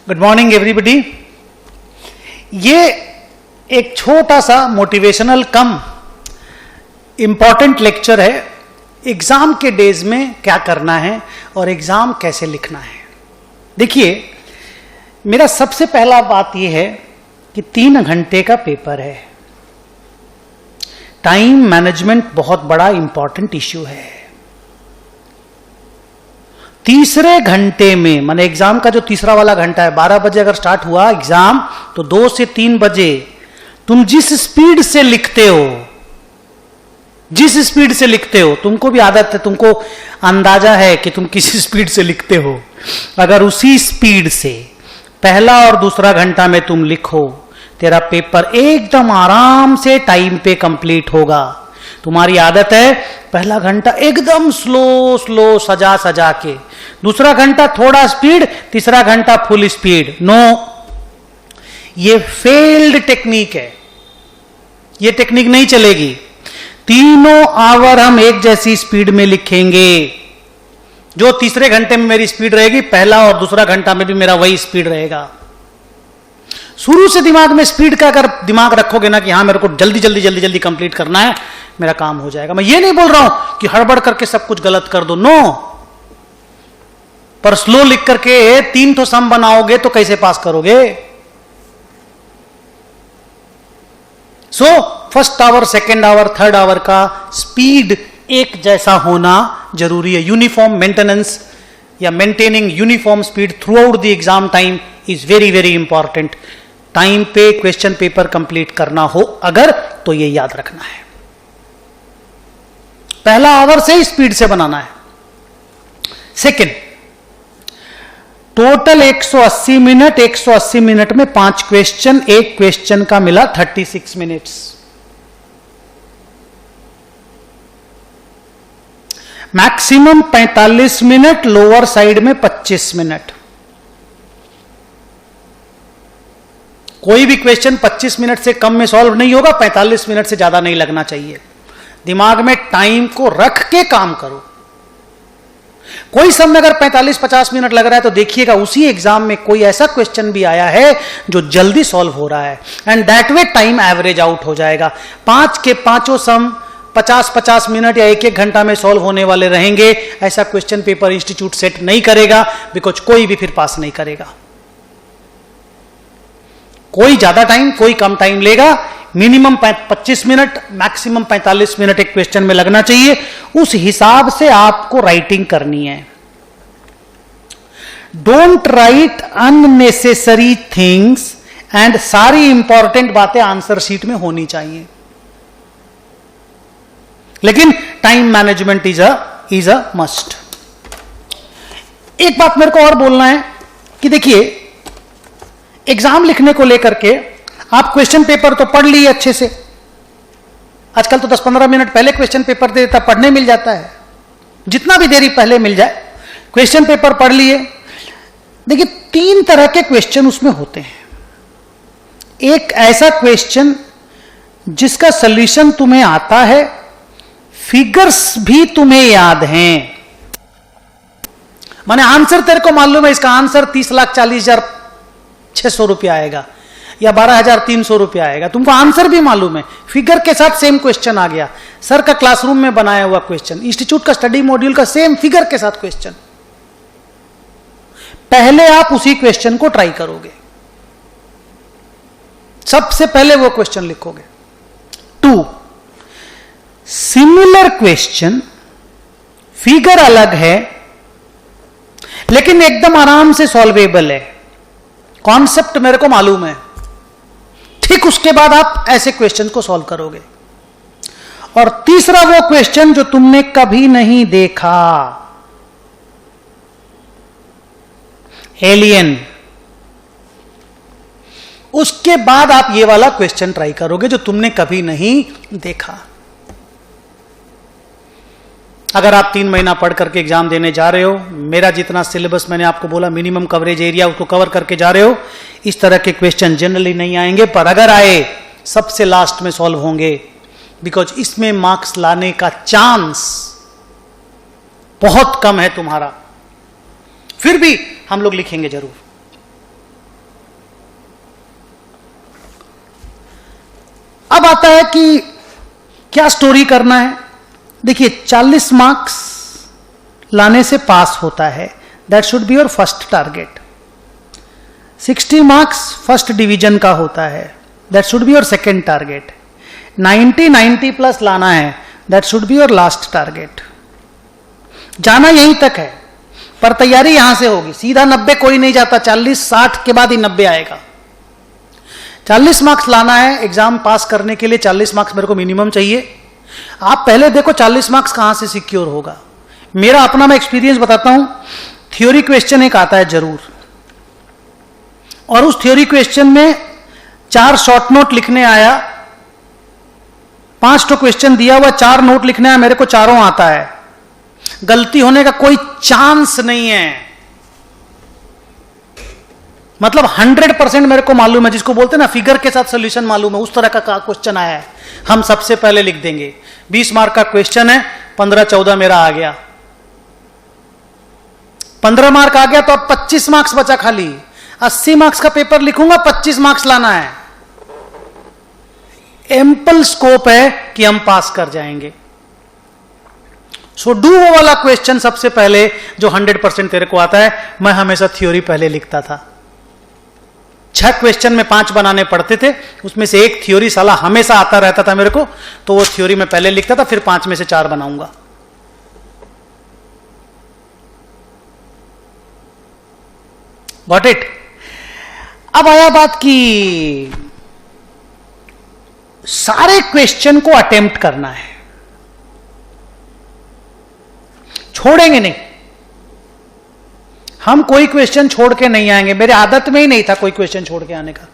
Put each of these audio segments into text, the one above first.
Good morning everybody. ये एक छोटा सा मोटिवेशनल कम इंपॉर्टेंट लेक्चर है एग्जाम के डेज में क्या करना है और एग्जाम कैसे लिखना है। देखिए, मेरा सबसे पहला बात यह है कि 3 घंटे का पेपर है। टाइम मैनेजमेंट बहुत बड़ा इंपॉर्टेंट इश्यू है। तीसरे घंटे में, माने एग्जाम का जो तीसरा वाला घंटा है, 12 बजे अगर स्टार्ट हुआ एग्जाम तो 2 से 3 बजे तुम जिस स्पीड से लिखते हो, तुमको भी आदत है, तुमको अंदाजा है कि तुम किस स्पीड से लिखते हो, अगर उसी स्पीड से पहला और दूसरा घंटा में तुम लिखो, तेरा पेपर एकदम आराम से टाइम पे कंप्लीट होगा। तुम्हारी आदत है पहला घंटा एकदम स्लो सजा के, दूसरा घंटा थोड़ा स्पीड, तीसरा घंटा फुल स्पीड। नो, ये फेल्ड टेक्निक है, ये टेक्निक नहीं चलेगी। तीनों आवर हम एक जैसी स्पीड में लिखेंगे। जो तीसरे घंटे में मेरी स्पीड रहेगी, पहला और दूसरा घंटा में भी मेरा वही स्पीड रहेगा। शुरू से दिमाग में स्पीड का अगर दिमाग रखोगे ना कि हाँ मेरे को जल्दी कंप्लीट करना है, मेरा काम हो जाएगा। मैं ये नहीं बोल रहा हूं कि हड़बड़ करके सब कुछ गलत कर दो, नो, पर स्लो लिख करके 3 तो सम बनाओगे तो कैसे पास करोगे। So first hour, second hour, third hour का स्पीड एक जैसा होना जरूरी है। यूनिफॉर्म मेंटेनेंस या maintaining uniform speed throughout the exam time is very very important. Time पे क्वेश्चन पेपर कंप्लीट करना हो अगर, तो ये याद रखना है, पहला आवर से ही स्पीड से बनाना है। सेकेंड, टोटल 180 मिनट, 180 मिनट में 5 क्वेश्चन, एक क्वेश्चन का मिला 36 minutes. Maximum 45 minute, lower side में 25 मिनट। कोई भी क्वेश्चन 25 मिनट से कम में सॉल्व नहीं होगा, 45 मिनट से ज्यादा नहीं लगना चाहिए। दिमाग में टाइम को रख के काम करो। कोई समय अगर 45-50 मिनट लग रहा है तो देखिएगा उसी एग्जाम में कोई ऐसा क्वेश्चन भी आया है जो जल्दी सॉल्व हो रहा है, and that way time average out हो जाएगा। 5 के 5 सम 50-50 मिनट या 1-1 घंटा में सॉल्व होने वाले रहेंगे। ऐसा क्वेश्चन पेपर इंस्टीट्यूट सेट नहीं करेगा, बिकॉज कोई भी फिर पास नहीं करेगा। कोई ज्यादा टाइम, कोई कम टाइम लेगा। मिनिमम 25 मिनट, मैक्सिमम 45 मिनट एक क्वेश्चन में लगना चाहिए। उस हिसाब से आपको राइटिंग करनी है। Don't write unnecessary things, and सारी इंपॉर्टेंट बातें आंसर शीट में होनी चाहिए। लेकिन time management is a must. एक बात मेरे को और बोलना है कि देखिए, एग्जाम लिखने को लेकर के आप क्वेश्चन पेपर तो पढ़ लिए अच्छे से। आजकल तो 10-15 मिनट पहले क्वेश्चन पेपर दे देता, पढ़ने मिल जाता है, जितना भी देरी पहले मिल जाए। क्वेश्चन पेपर पढ़ लिए। देखिए, 3 तरह के क्वेश्चन उसमें होते हैं। एक ऐसा क्वेश्चन जिसका सॉल्यूशन तुम्हें आता है, फिगर्स भी तुम्हें याद हैं, माने आंसर तेरे को मालूम है, इसका आंसर 30,40,600 रुपया आएगा या 12,300 रुपया आएगा, तुमको आंसर भी मालूम है, फिगर के साथ सेम क्वेश्चन आ गया। सर का क्लासरूम में बनाया हुआ क्वेश्चन, इंस्टीट्यूट का स्टडी मॉड्यूल का सेम फिगर के साथ क्वेश्चन। पहले आप उसी क्वेश्चन को ट्राई करोगे, सबसे पहले वो क्वेश्चन लिखोगे। 2, सिमिलर क्वेश्चन, फिगर अलग है लेकिन एकदम आराम से सॉल्वेबल है, कॉन्सेप्ट मेरे को मालूम है, ठीक उसके बाद आप ऐसे क्वेश्चन को सॉल्व करोगे। और तीसरा वो क्वेश्चन जो तुमने कभी नहीं देखा, एलियन, उसके बाद आप ये वाला क्वेश्चन ट्राई करोगे जो तुमने कभी नहीं देखा। अगर आप 3 महीना पढ़ करके एग्जाम देने जा रहे हो, मेरा जितना सिलेबस मैंने आपको बोला, मिनिमम कवरेज एरिया, उसको कवर करके जा रहे हो, इस तरह के क्वेश्चन जनरली नहीं आएंगे, पर अगर आए सबसे लास्ट में सॉल्व होंगे, बिकॉज इसमें मार्क्स लाने का चांस बहुत कम है तुम्हारा। फिर भी हम लोग लिखेंगे जरूर। अब आता है कि क्या स्टोरी करना है। देखिए 40 मार्क्स लाने से पास होता है, that should be your first target. 60 marks first division का होता है, that should be your second target. 90 plus लाना है, that should be your last target. जाना यहीं तक है, पर तैयारी यहां से होगी। सीधा 90 कोई नहीं जाता, 40-60 के बाद ही 90 आएगा। 40 मार्क्स लाना है एग्जाम पास करने के लिए। 40 मार्क्स मेरे को मिनिमम चाहिए। आप पहले देखो 40 मार्क्स कहां से सिक्योर होगा। मेरा अपना मैं एक्सपीरियंस बताता हूं। थ्योरी क्वेश्चन एक आता है जरूर, और उस थ्योरी क्वेश्चन में 4 शॉर्ट नोट लिखने आया, 5 तो क्वेश्चन दिया हुआ, 4 नोट लिखने आया, मेरे को चारों आता है। गलती होने का कोई चांस नहीं है। मतलब 100% मेरे को मालूम है, जिसको बोलते हैं ना फिगर के साथ सोल्यूशन मालूम है, उस तरह का क्वेश्चन आया है, हम सबसे पहले लिख देंगे। 20 मार्क का क्वेश्चन है, 15-14 मेरा आ गया। 15 मार्क आ गया तो अब 25 मार्क्स बचा खाली। 80 मार्क्स का पेपर लिखूंगा, 25 मार्क्स लाना है। एम्पल स्कोप है कि हम पास कर जाएंगे। सो डू वो वाला क्वेश्चन सबसे पहले जो 100% तेरे को आता है। मैं हमेशा थ्योरी पहले लिखता था। 6 क्वेश्चन में 5 बनाने पड़ते थे, उसमें से एक थ्योरी साला हमेशा आता रहता था मेरे को, तो वो थ्योरी में पहले लिखता था, फिर 5 में से 4 बनाऊंगा। Got it. अब आया बात कि सारे क्वेश्चन को अटेम्प्ट करना है, छोड़ेंगे नहीं। हम कोई क्वेश्चन छोड़ के नहीं आएंगे, मेरे आदत में ही नहीं था कोई क्वेश्चन छोड़ के आने का।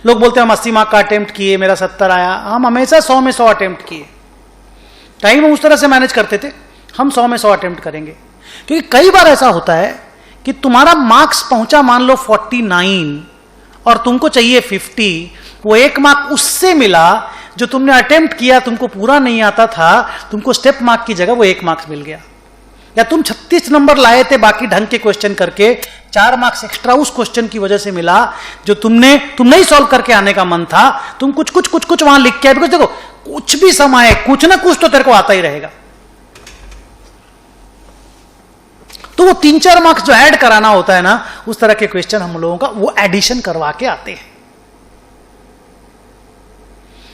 लोग बोलते हैं हम 80 मार्क का अटेम्प्ट किए, मेरा 70 आया। हम हमेशा 100 में 100 अटेम्प्ट किए। टाइम हम उस तरह से मैनेज करते थे, हम 100 में 100 अटेम्प्ट करेंगे। क्योंकि कई बार ऐसा होता है कि तुम्हारा मार्क्स पहुंचा मान लो 49 और तुमको चाहिए 50, वो 1 मार्क उससे मिला जो तुमने अटेम्प्ट किया, तुमको पूरा नहीं आता था, तुमको स्टेप मार्क की जगह वो 1 मार्क्स मिल गया। या तुम 36 नंबर लाए थे बाकी ढंग के क्वेश्चन करके, 4 मार्क्स एक्स्ट्रा उस क्वेश्चन की वजह से मिला जो तुम नहीं सॉल्व करके आने का मन था, तुम कुछ वहां लिख के आए। बिकॉज देखो कुछ भी समय कुछ ना कुछ तो तेरे को आता ही रहेगा। तो वो 3-4 मार्क्स जो ऐड कराना होता है ना, उस तरह के क्वेश्चन हम लोगों का वो एडिशन करवा के आते हैं।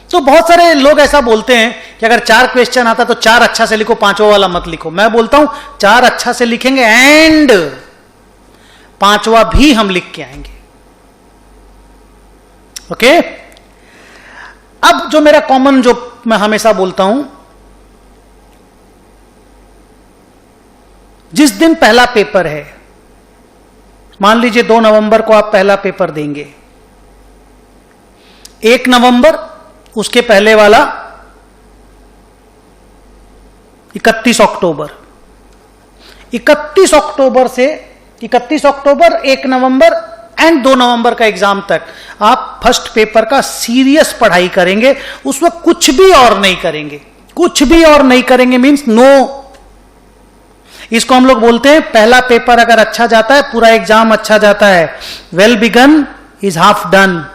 तो बहुत सारे लोग ऐसा बोलते हैं कि अगर 4 क्वेश्चन आता तो 4 अच्छा से लिखो, 5वां वाला मत लिखो। मैं बोलता हूं 4 अच्छा से लिखेंगे एंड 5वां भी हम लिख के आएंगे। ओके। अब जो मेरा कॉमन जो मैं हमेशा बोलता हूं, जिस दिन पहला पेपर है, मान लीजिए 2 नवंबर को आप पहला पेपर देंगे, 1 नवंबर उसके पहले वाला 31 अक्टूबर, 31 अक्टूबर से 31 अक्टूबर 1 नवंबर एंड 2 नवंबर का एग्जाम तक आप फर्स्ट पेपर का सीरियस पढ़ाई करेंगे। उस वक्त कुछ भी और नहीं करेंगे, कुछ भी और नहीं करेंगे मींस नो। इसको हम लोग बोलते हैं पहला पेपर अगर अच्छा जाता है, पूरा एग्जाम अच्छा जाता है, well begun is half done.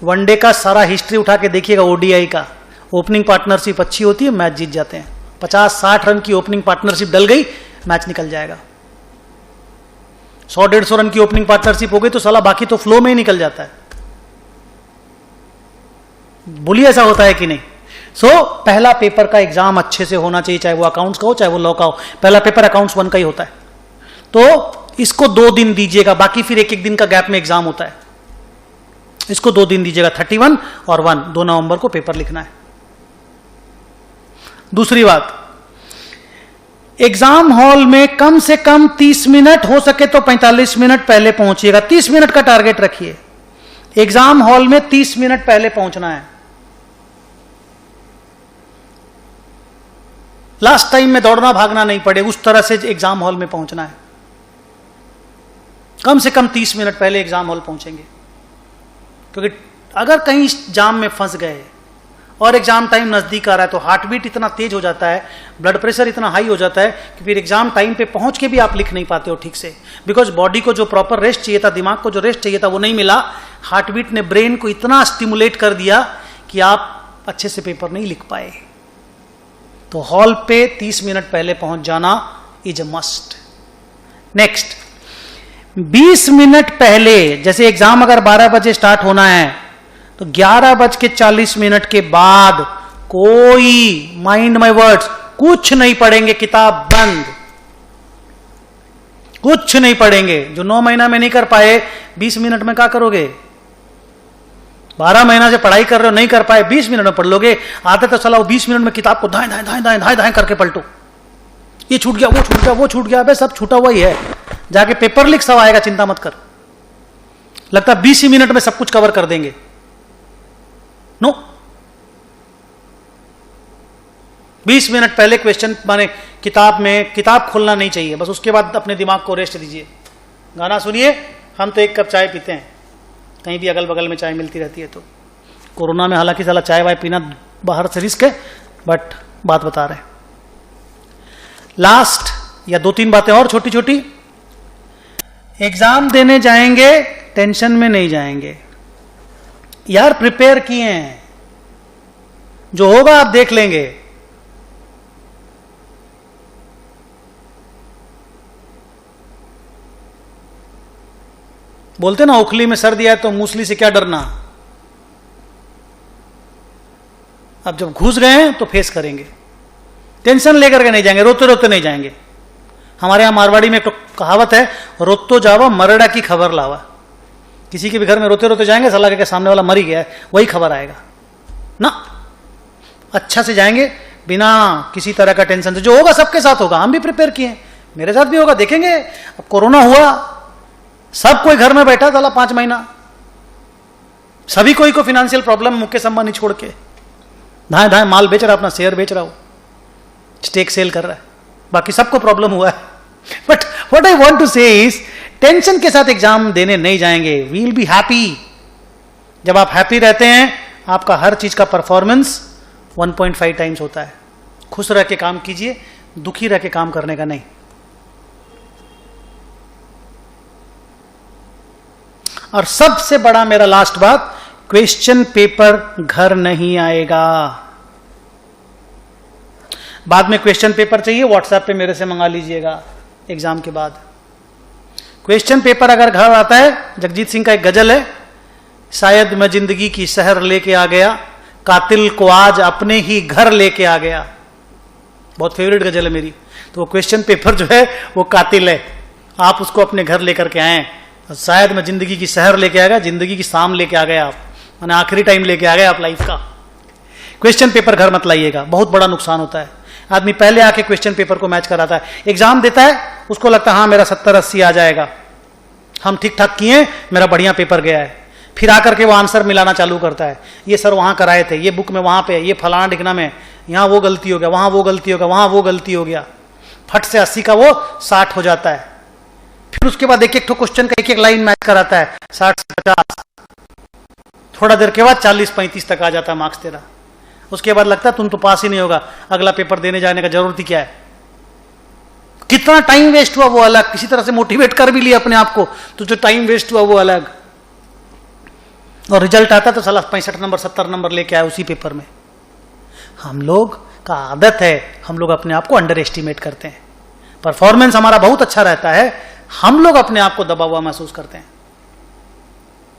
One day का सारा हिस्ट्री उठा के देखिएगा, ओडीआई का ओपनिंग पार्टनरशिप अच्छी होती है, मैच जीत जाते हैं। 50-60 रन की ओपनिंग पार्टनरशिप डल गई, मैच निकल जाएगा। 100-150 रन की ओपनिंग पार्टनरशिप हो गई तो साला बाकी तो फ्लो में ही निकल जाता है। बोलिए ऐसा होता है कि नहीं? पहला पेपर का एग्जाम अच्छे से होना चाहिए, चाहे वो अकाउंट्स का हो चाहे वो लॉ का हो। पहला पेपर अकाउंट्स 1 का ही होता है, तो इसको 2 दिन दीजिएगा, बाकी फिर 1-1 दिन का गैप में एग्जाम होता है। इसको 2 दिन दीजिएगा, 31 और 1, 2 नवंबर को पेपर लिखना है। दूसरी बात, एग्जाम हॉल में कम से कम 30 मिनट, हो सके तो 45 मिनट पहले पहुंचिएगा। 30 मिनट का टारगेट रखिए। एग्जाम हॉल में 30 मिनट पहले पहुंचना है। लास्ट टाइम में दौड़ना भागना नहीं पड़े, उस तरह से एग्जाम हॉल में पहुंचना है। कम से कम 30 मिनट पहले एग्जाम हॉल पहुंचेंगे, क्योंकि अगर कहीं जाम में फंस गए और एग्जाम टाइम नजदीक आ रहा है तो हार्ट बीट इतना तेज हो जाता है, ब्लड प्रेशर इतना हाई हो जाता है कि फिर एग्जाम टाइम पे पहुंच के भी आप लिख नहीं पाते हो ठीक से, बिकॉज बॉडी को जो प्रॉपर रेस्ट चाहिए था, दिमाग को जो रेस्ट चाहिए था वो नहीं मिला, हार्ट बीट ने ब्रेन को इतना स्टिमुलेट कर दिया कि आप अच्छे से पेपर नहीं लिख पाए। तो हॉल पे 30 मिनट पहले पहुंच जाना is a must. Next, 20 minute पहले, जैसे एग्जाम अगर 12 बजे स्टार्ट होना है तो 11:40 के बाद कोई, माइंड माय वर्ड्स, कुछ नहीं पढ़ेंगे, किताब बंद, कुछ नहीं पढ़ेंगे। जो 9 महीना में नहीं कर पाए, 20 मिनट में क्या करोगे? 12 महीना से पढ़ाई कर रहे हो, नहीं कर पाए, 20 मिनट में पढ़ लोगे। आते तो चलाओ 20 मिनट में किताब को धाएं धाएं धाएं धाएं धाएं धाएं करके पलटो। ये छूट गया, वो छूट गया, वो छूट गया, अबे सब छूटा हुआ ही है, जाके पेपर लिख सब आएगा, चिंता मत कर। लगता है 20 ही मिनट में सब कुछ कवर कर देंगे। नो, 20 मिनट पहले क्वेश्चन, माने किताब में, किताब खोलना नहीं चाहिए, बस उसके बाद अपने दिमाग को रेस्ट दीजिए। गाना सुनिए। हम तो 1 कप चाय पीते हैं, कहीं भी अगल बगल में चाय मिलती रहती है। तो कोरोना में हालांकि साला चाय वाय पीना बाहर से रिस्क है, बट बात बता रहे हैं। लास्ट या 2-3 बातें और छोटी छोटी। एग्जाम देने जाएंगे, टेंशन में नहीं जाएंगे यार, प्रिपेयर किए हैं, जो होगा आप देख लेंगे। बोलते ना, उखली में सर दिया है तो मूसली से क्या डरना। अब जब घुस गए हैं तो फेस करेंगे, टेंशन लेकर के नहीं जाएंगे, रोते रोते नहीं जाएंगे। हमारे यहां मारवाड़ी में एक तो कहावत है, रोतो जावा मरड़ा की खबर लावा। किसी के भी घर में रोते रोते जाएंगे, साला के सामने वाला मर ही गया है, वही खबर आएगा ना। अच्छा से जाएंगे, बिना किसी तरह का टेंशन से। जो होगा सबके साथ होगा, हम भी प्रिपेयर किए हैं, मेरे साथ भी होगा, देखेंगे। अब कोरोना हुआ, सब कोई घर में बैठा था 5 महीना, सभी कोई को फाइनेंशियल प्रॉब्लम, मुकेश अंबानी छोड़ के धाए धाए माल बेच रहा, अपना शेयर बेच रहा हो, स्टेक सेल कर रहा है, बाकी सबको प्रॉब्लम हुआ है। But what I want to say is, tension के साथ एग्जाम देने नहीं जाएंगे, वी विल बी हैप्पी। जब आप हैप्पी रहते हैं, आपका हर चीज का परफॉर्मेंस 1.5 टाइम्स होता है। खुश रह के काम कीजिए, दुखी रह के काम करने का नहीं। और सबसे बड़ा मेरा लास्ट बात, क्वेश्चन पेपर घर नहीं आएगा। बाद में क्वेश्चन पेपर चाहिए, व्हाट्सएप पे मेरे से मंगा लीजिएगा एग्जाम के बाद। क्वेश्चन पेपर अगर घर आता है, जगजीत सिंह का एक गजल है, शायद मैं जिंदगी की शहर लेके आ गया, कातिल को आज अपने ही घर लेके आ गया। बहुत फेवरेट गजल है मेरी। तो वो क्वेश्चन पेपर जो है वो कातिल है, आप उसको अपने घर लेकर के आए। शायद मैं जिंदगी की शहर लेके आ गया, जिंदगी की शाम लेके आ गए आप, मैंने आखिरी टाइम लेके आ गए आप लाइफ का। क्वेश्चन पेपर घर मत लाइएगा, बहुत बड़ा नुकसान होता है। आदमी पहले आके क्वेश्चन पेपर को मैच कराता है, एग्जाम देता है, उसको लगता है हाँ मेरा 70-80 आ जाएगा, हम ठीक ठाक किए, मेरा बढ़िया पेपर गया है। फिर आकर के वो आंसर मिलाना चालू करता है, ये सर वहां कराए थे, ये बुक में वहां पे, ये फलाना ढिकना में, यहाँ वो गलती हो गया, वहां वो गलती हो गया, वहां वो गलती हो गया। फट से 80 का वो 60 हो जाता है। फिर उसके बाद एक एक क्वेश्चन का एक एक लाइन मैच कराता है, 60 से 50, थोड़ा देर के बाद 40-35 तक आ जाता है मार्क्स तेरा। उसके बाद लगता है तुम तो पास ही नहीं होगा, अगला पेपर देने जाने का जरूरत ही क्या है। कितना टाइम वेस्ट हुआ वो अलग, किसी तरह से मोटिवेट कर भी लिया अपने आप को, तो जो टाइम वेस्ट हुआ वो अलग। और रिजल्ट आता तो साला 65 नंबर 70 नंबर लेके आया उसी पेपर में। हम लोग का आदत है, हम लोग अपने आप को अंडर एस्टिमेट करते हैं। परफॉर्मेंस हमारा बहुत अच्छा रहता है, हम लोग अपने आप को दबा हुआ महसूस करते हैं।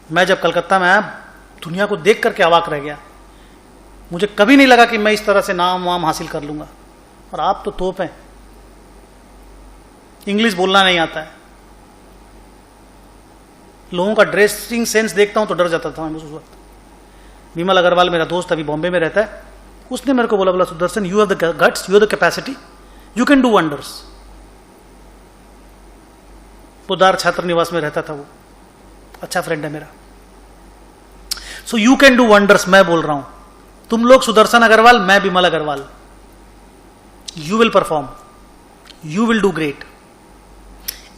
मैं जब कलकत्ता में आया, दुनिया को देख करके अवाक रह गया। मुझे कभी नहीं लगा कि मैं इस तरह से नाम वाम हासिल कर लूंगा। और आप तो तोप हैं, इंग्लिश बोलना नहीं आता है, लोगों का ड्रेसिंग सेंस देखता हूं तो डर जाता था मैं उस वक्त। विमल अग्रवाल मेरा दोस्त अभी बॉम्बे में रहता है, उसने मेरे को बोला Sudarshan, you have the guts, you have the capacity, you can do wonders. Podar छात्र निवास में रहता था वो, अच्छा फ्रेंड है मेरा। So you can do wonders, मैं बोल रहा हूं। तुम लोग सुदर्शन अग्रवाल, मैं Vimal Agarwal, you will perform, you will do great.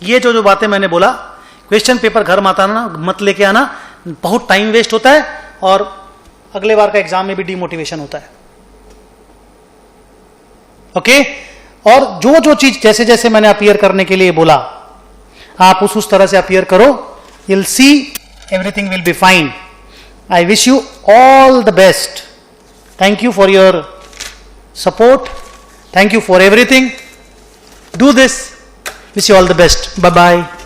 ये जो बातें मैंने बोला, क्वेश्चन पेपर घर मत लेके आना, बहुत टाइम वेस्ट होता है और अगले बार का एग्जाम में भी डिमोटिवेशन होता है। ओके? और जो जो चीज जैसे जैसे मैंने अपीयर करने के लिए बोला, आप उस तरह से अपीयर करो, you'll see everything will be fine. I wish you all the best. Thank you for your support. Thank you for everything. Do this. Wish you all the best. Bye bye.